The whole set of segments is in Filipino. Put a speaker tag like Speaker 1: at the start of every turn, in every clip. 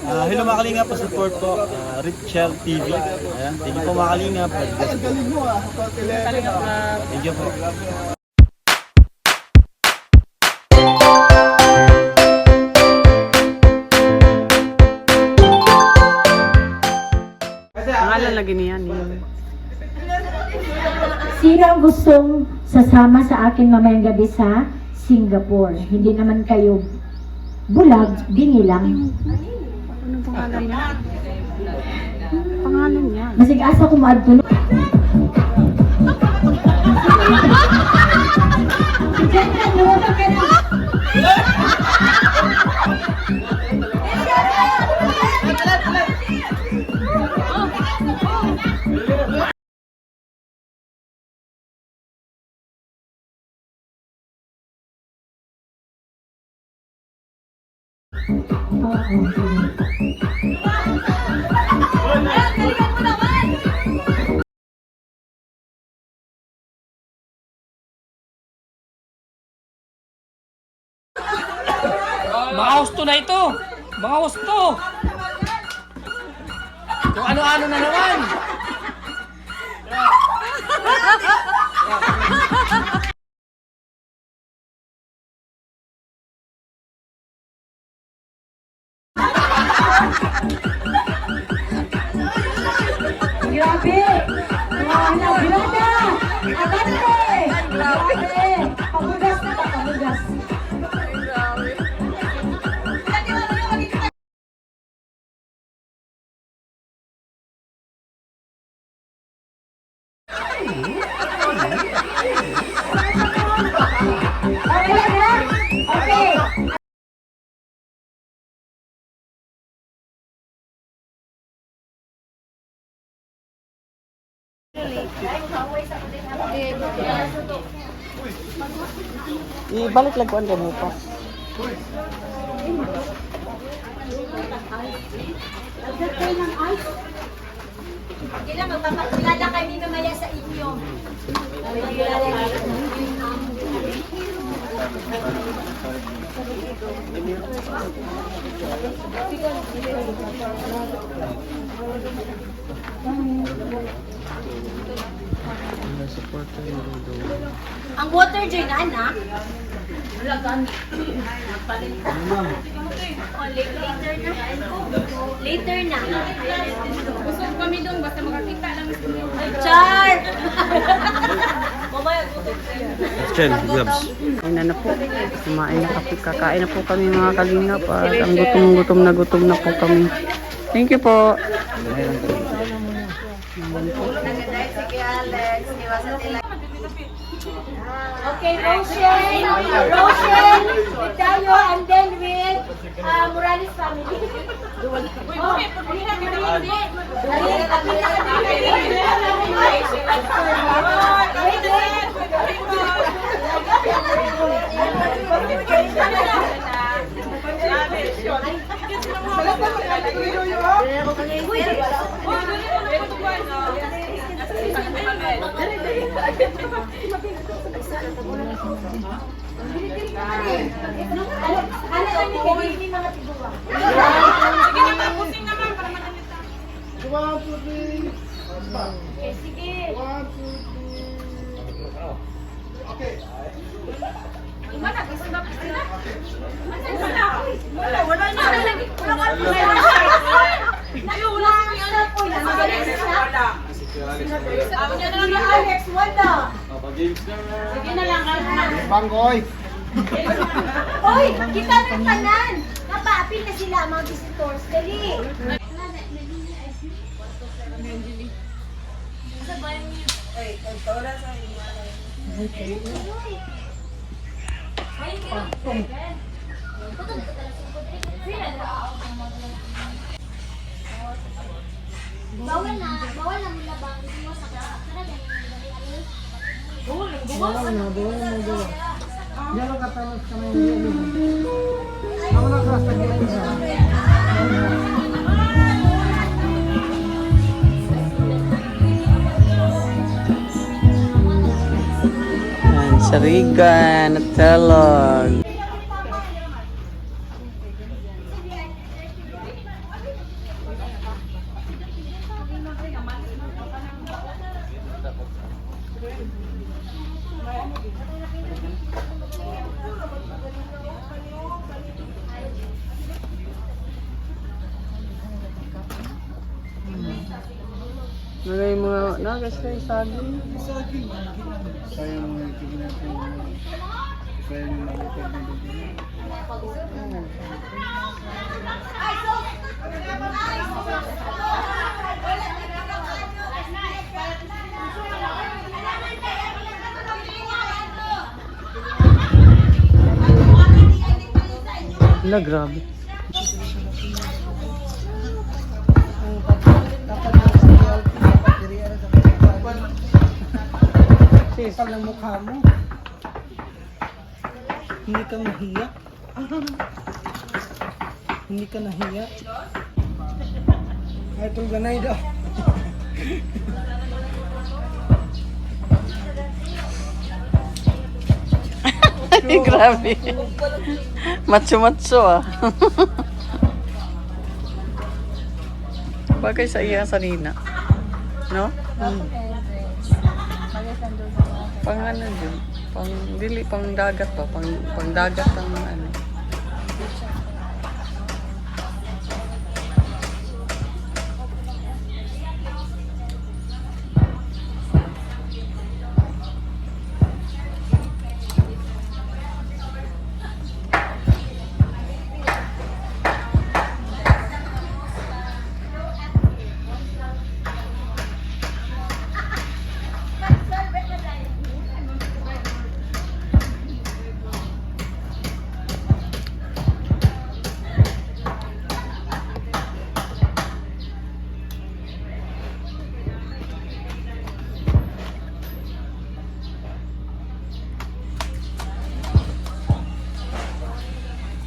Speaker 1: Hello mga kalingap, support po Richel TV. Ayan, thank you po mga kalingap. Thank you po.
Speaker 2: Pangalan lagi niya yun.
Speaker 3: Sino ang gustong sasama sa akin mamayang gabi sa Singapore? Hindi naman kayo bulag, bingi lang.
Speaker 2: Anong pangalan niya? Pangalan niya.
Speaker 3: Masig-asa ko maadtulo.
Speaker 4: Mga husto na ito! Mga husto! Kung ano-ano na naman!
Speaker 3: Grabe! Wala, grada! Agante! Grabe! Pamugas na ka, pamugas. Okay lang ha? Okay.
Speaker 2: Ibalik lang ko ang ganito.
Speaker 3: Kailan magpapakilala kami mamaya sa inyo. Ang water joy na, anak. Wala gani. Later na. Later na.
Speaker 5: Gusto kami doon, basta makakita lang sa inyo.
Speaker 3: Char!
Speaker 1: Richel, gloves.
Speaker 2: Ayun na po. Kumain na kami. Kakain na po kami mga kalingap. At ang gutom na po kami. Thank you po.
Speaker 3: Okay, Roshan, with Dayo, and then with Morales family. Alex, wala.
Speaker 1: Bangkoy!
Speaker 3: Oy, kita ng tanan. Kapaapil na sila mga visitors. Dali. Bawal na mula bang mo sa karagay. Bawal na.
Speaker 4: Diyan ka tapos kami Ako na sa
Speaker 2: Sarigan at talog. Nagay mga nagas kayo saging.
Speaker 1: Sayang mo itigil natin. Sayang mo nakapag
Speaker 2: Wala, grabe.
Speaker 4: Sesal ng mukha mo. Hindi ka mahiya. Hindi ka nahiya. Ay, itong ganay daw.
Speaker 2: Ay, grabe. Macho-macho ah. Bagay sa iya sa Nina. No? Pang ano din? Pang dili, pang dagat pa. Pang dagat ang ano.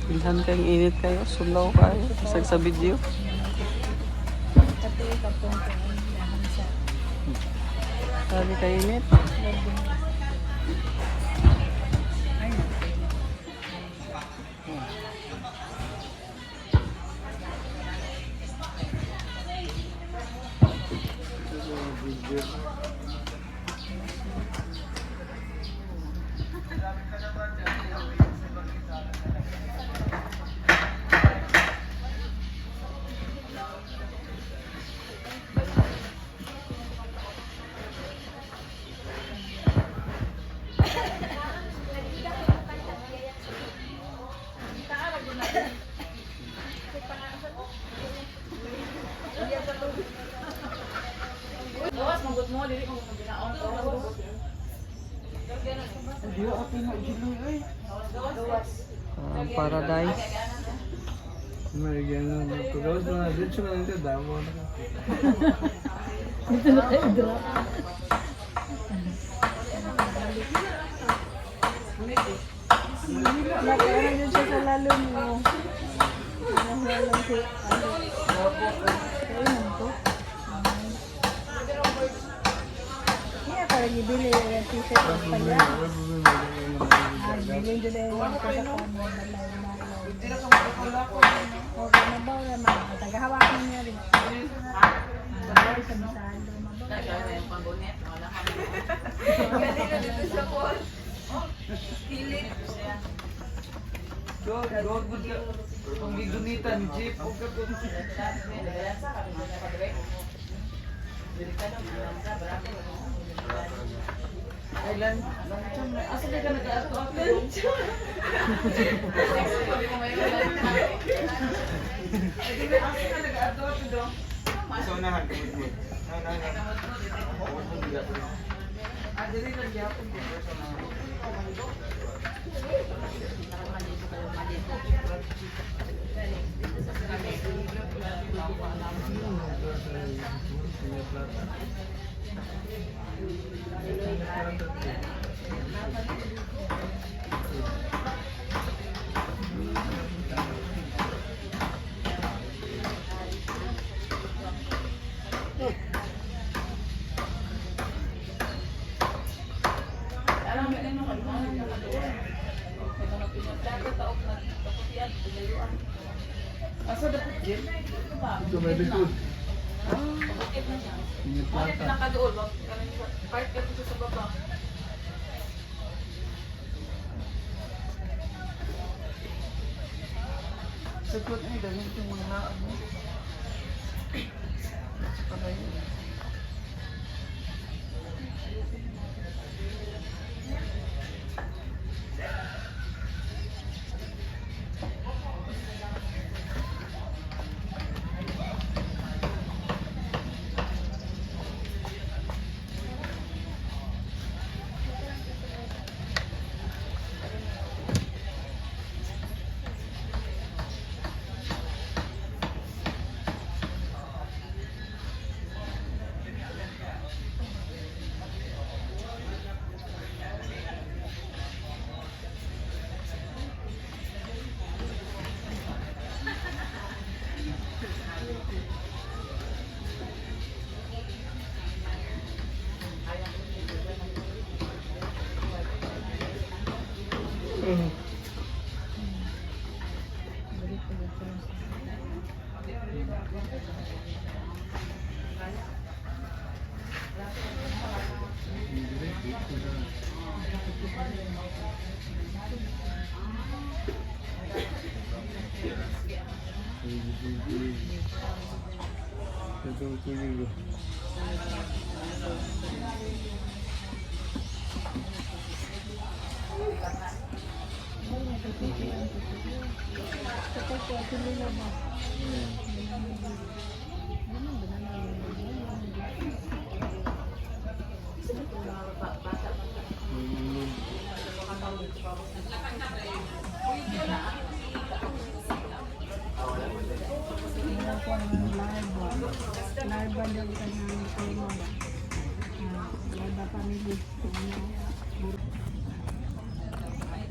Speaker 2: Ilhan kayong init kayo, sulaw kayo, pasag sa video. Sabi kayo init. Paradise.
Speaker 1: May gano'n. Pagkawas na, dito na nito, damo na.
Speaker 6: Nakaroon yun siya sa lalo mo. Nahuwalang si... Ayun po. Kaya parang ibili yung t-shirt ng pala. Bilhin dyan yung mga kasama. Okay na ba? Tagahawakan niya rin. Bagay sa masalo.
Speaker 5: Kanina dito sa pool. Pilit.
Speaker 4: Kung gigunitan, jeep. Kailan? Asa ka nag-ato-ato?
Speaker 1: So, nahan, kumit-mut.
Speaker 4: Asa dapat jeep?
Speaker 1: Ito may likod. Sinipata.
Speaker 4: Nakadool, part ka dito sa baba. Sagot ay ganyan yung mga ano. Patay.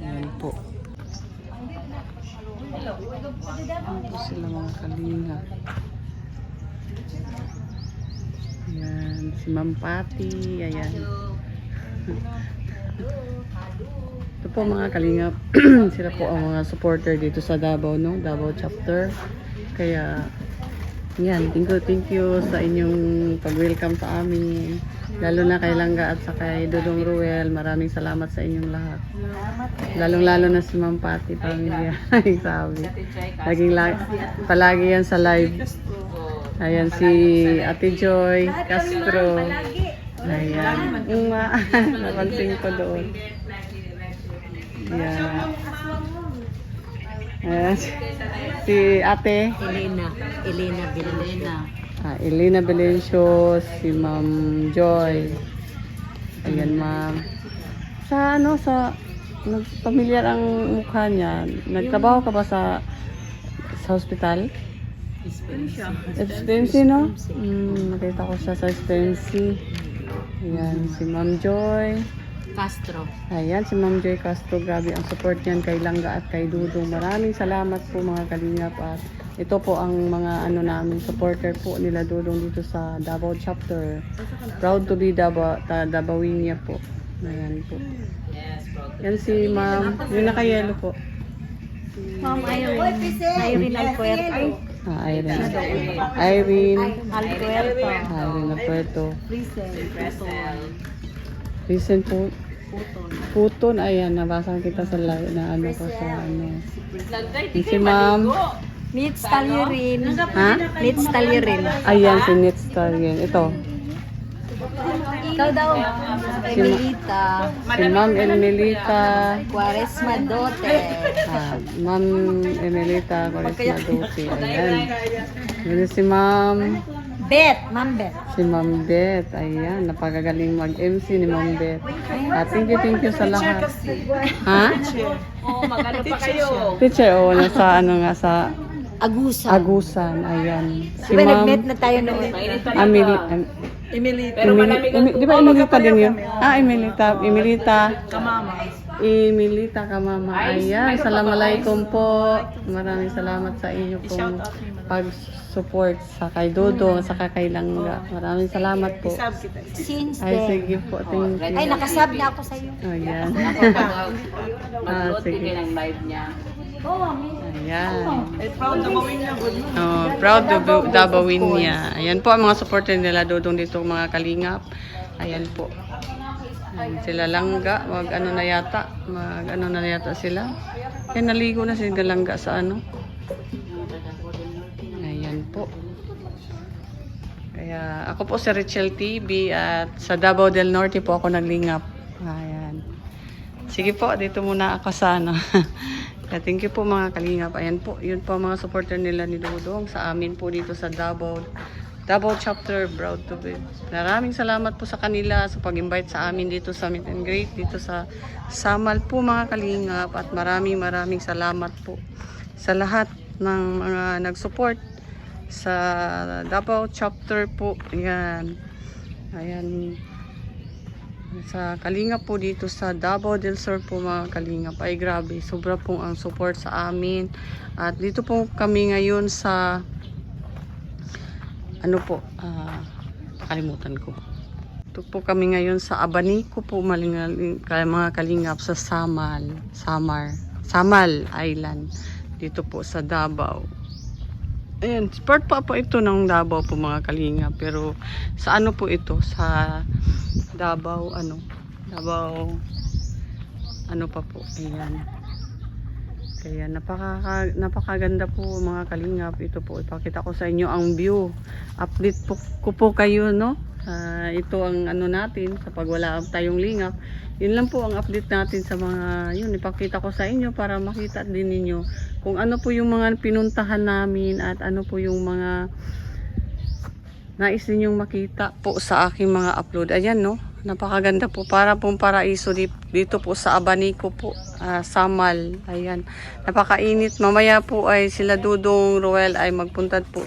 Speaker 2: Ayan po. Ayan po sila mga kalinga. Ayan, si Ma'am Patty. Ayan. Ito po mga kalinga. Sila po ang mga supporter dito sa Davao, no? Davao chapter. Kaya, yan, thank you sa inyong pag-welcome sa amin. Lalo na kay Langga at sa kay Dodong Ruel. Maraming salamat sa inyong lahat. Lalong-lalo na si Ma'am Patty, pamilya. Sabi. Palagi yan sa live. Ayan si Ate Joy Castro. Ayan. Napansin ko doon. Ayan. Ayan. Si Ate
Speaker 3: Elena Vilena.
Speaker 2: Elena Belencio, si Ma'am Joy. Ayan, ma'am. Sa pamilyar ang mukha niya. Nagtrabaho ka ba sa hospital? Expensive, no? Nakita ko siya sa expensive. Ayan, si Ma'am Joy
Speaker 3: Castro.
Speaker 2: Ayan, si Ma'am Joy Castro. Grabe ang support niyan kay Langga at kay Dudong. Maraming salamat po mga kalingap. At ito po ang mga namin, supporter po nila Dudong dito sa Davao chapter. Proud to be Davaoinia po. Ayan po. Yan si Ma'am. Yung naka-yellow po.
Speaker 3: Ma'am Irene Alpuerto.
Speaker 2: Irene
Speaker 3: Alpuerto.
Speaker 2: Alpuerto. Recent po. Puton. Ayan, nabasa kita sa live na ko sa Si Ma'am.
Speaker 3: Nits Talyerin.
Speaker 2: Ha?
Speaker 3: Nits Talyerin.
Speaker 2: Ayan, si Nits Talyerin. Ito.
Speaker 3: Ikaw daw. Emelita.
Speaker 2: Si Ma'am Emelita.
Speaker 3: Quaresma Dote.
Speaker 2: Ma'am Emelita Quaresma Dote. Ayan. Yan si Ma'am
Speaker 3: Ma'am Bet.
Speaker 2: Si Ma'am Bet. Ayan, napakagaling mag-MC ni Ma'am Bet. Thank you sa lahat. Ha?
Speaker 4: Mag-ano pa kayo?
Speaker 2: Teacher, nasa sa
Speaker 3: Agusan.
Speaker 2: Ayan. Si
Speaker 3: Diba
Speaker 2: Ma'am
Speaker 3: nag-met na tayo noon?
Speaker 4: Pero marami kang
Speaker 2: Di ba Emilita din yun? Emilita. Kamama. Ayan, assalamualaikum po. Maraming salamat sa inyo pong pag-support sa kay Dodo, sa kay Langga. Maraming salamat po.
Speaker 3: Since
Speaker 2: Ay,
Speaker 3: then.
Speaker 2: sige po. Thank you.
Speaker 3: Ay, nakasab na ako sa iyo.
Speaker 2: Ayan.
Speaker 4: mag-load
Speaker 2: sige.
Speaker 4: din ng live niya.
Speaker 3: Oo,
Speaker 2: Ayan. Ayan.
Speaker 1: Proud na mawin niya. Good morning.
Speaker 2: Oh, proud Dabawin niya. Ayan po ang mga supporter nila Dodong dito mga kalingap. Ayan po. Ayan, sila langga, mag ano na yata sila. Kaya naligo na sila langga sa ano. Ayan po. Kaya ako po sa Richel TV at sa Davao del Norte po ako naglingap. Ayan. Sige po, dito muna ako sa ano. Kaya thank you po mga kalingap. Ayan po, yun po ang mga supporter nila ni Dodong sa amin po dito sa Davao chapter, proud to be. Maraming salamat po sa kanila sa pag-invite sa amin dito sa meet and greet dito sa Samal po mga kalingap, at maraming salamat po sa lahat ng mga nag-support sa Davao chapter po. Ayan. Ayan. Sa kalingap po dito sa Davao del Sur po mga kalingap, ay grabe, sobra pong ang support sa amin. At dito po kami ngayon sa ano po, kalimutan ko. Ito po kami ngayon sa Abanico po mga kalingap sa Samal Island dito po sa Davao. Ayan, part pa po ito ng Davao po mga kalingap, pero sa ano po ito, sa Davao ano pa po, ayan. Kaya napakaganda po mga kalingap. Ito po, ipakita ko sa inyo ang view. Update ko po kayo, no? Ito ang ano natin kapag wala tayong lingap. Yun lang po ang update natin sa mga yun. Ipakita ko sa inyo para makita din ninyo kung ano po yung mga pinuntahan namin at ano po yung mga nais ninyong makita po sa aking mga upload. Ayan, no? Napakaganda po, para pong paraiso dito po sa Abanico po, Samal. Ayan, napakainit. Mamaya po ay sila Dudong Roel ay magpunta po.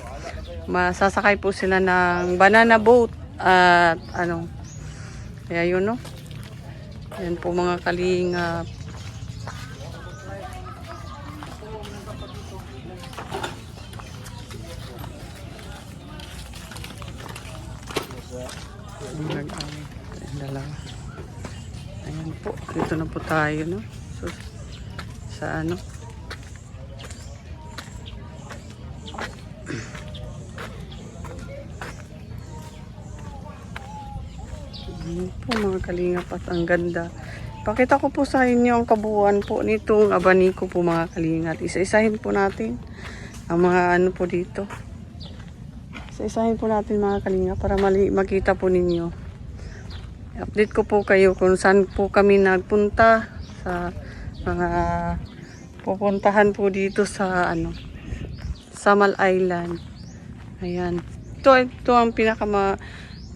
Speaker 2: Masasakay po sila ng banana boat at ano. Kaya yun, no? Ayan po mga kalingap. Dalawa. Ayan po, dito na po tayo, no? So, sa ano? Ayan po mga kalingap, at ang ganda. Pakita ko po sa inyo ang kabuuan po nitong Abanico po mga kalingap. Isa-isahin po natin ang mga ano po dito. Isa-isahin po natin mga kalingap para makita po ninyo. Update ko po kayo kung saan po kami nagpunta sa mga pupuntahan po dito sa ano, Samal Island. Ayan. Ito ang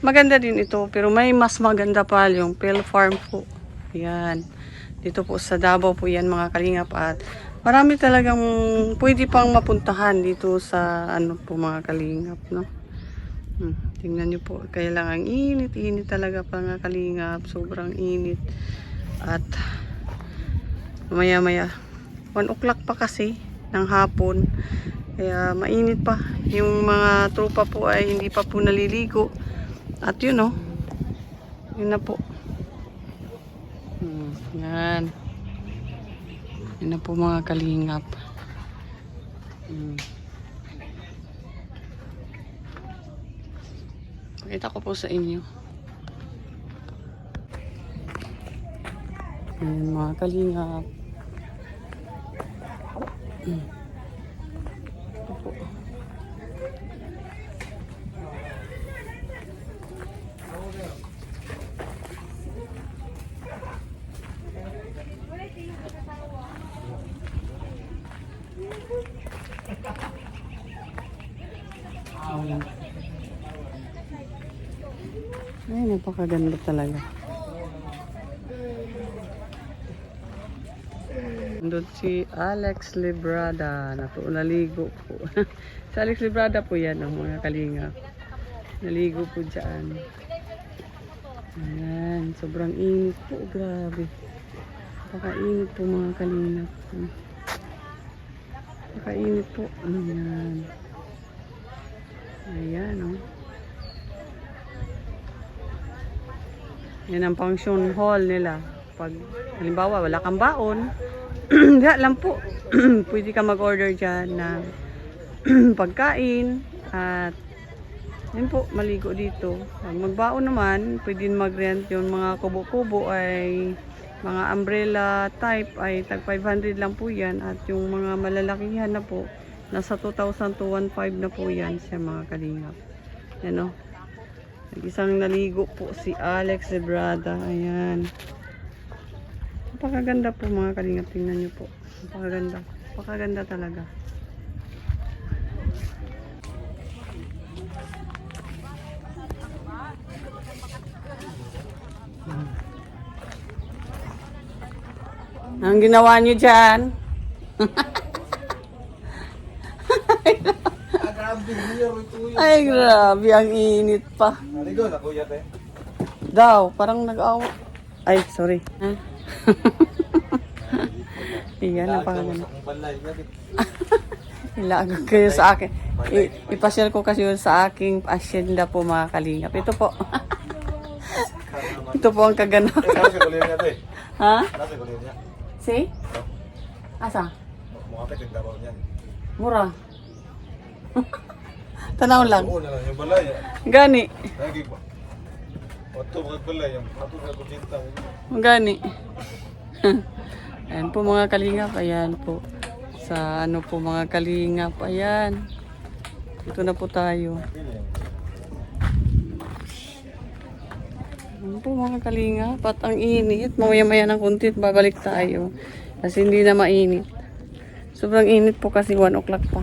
Speaker 2: maganda din ito, pero may mas maganda pa yung Pearl Farm po. Ayan. Dito po sa Davao po yan mga kalingap, at marami talagang pwede pang mapuntahan dito sa ano po mga kalingap, no? Tingnan nyo po, kailangan init talaga mga kalingap, sobrang init. At maya 1 o'clock pa kasi ng hapon, kaya mainit pa. Yung mga tropa po ay hindi pa po naliligo. At yun, no, yun na po. Yan na po mga kalingap. Pakita ko po sa inyo. Ayan mga kalingap. Ito po. Ay, napakaganda talaga. Nandun si Alex Librada. Naligo po. Si Alex Librada po yan, ang mga kalinga. Naligo po dyan. Ayan, sobrang init po. Grabe. Napakainit po mga kalinga. Napakainit po. Ayan. Ayan, oh. Yan ang function hall nila. Pag halimbawa wala kang baon, Diyan lang po. Pwede ka mag-order dyan ng pagkain at yun po, maligo dito. Pag magbaon naman, pwede mag-rent yung mga kubo-kubo ay mga umbrella type ay tag 500 lang po yan at yung mga malalakihan na po nasa 2,000 to 1,500 na po yan sa mga kalingap. Yan o. Isang naligo po si Alex Zebrada. Ayan. Napakaganda po mga kalingap. Tingnan nyo po. Napakaganda. Napakaganda talaga. Ang ginawa nyo dyan? Ay, grabe. Ang init pa. Daw, parang nag-awa. Ay, sorry. Ha? Iyan, napakaganda. Ilagag kayo sa akin. Ipasyal ko kasi yun sa aking asyenda po mga kalingap. Ito po. Ito po ang kaganapan. Ha? Si? Asa? Mura. Tanaw lang. Gani. Gani. Ayan po mga kalingap. Ayan po. Sa ano po mga kalingap. Ayan. Ito na po tayo. Ayan po mga kalingap. At ang init. Mamaya-maya ng kunti at babalik tayo. Kasi hindi na mainit. Sobrang init po kasi 1 o'clock pa.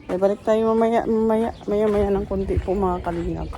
Speaker 2: Kaya balik tayo mamaya ng kunti po mga kalingap.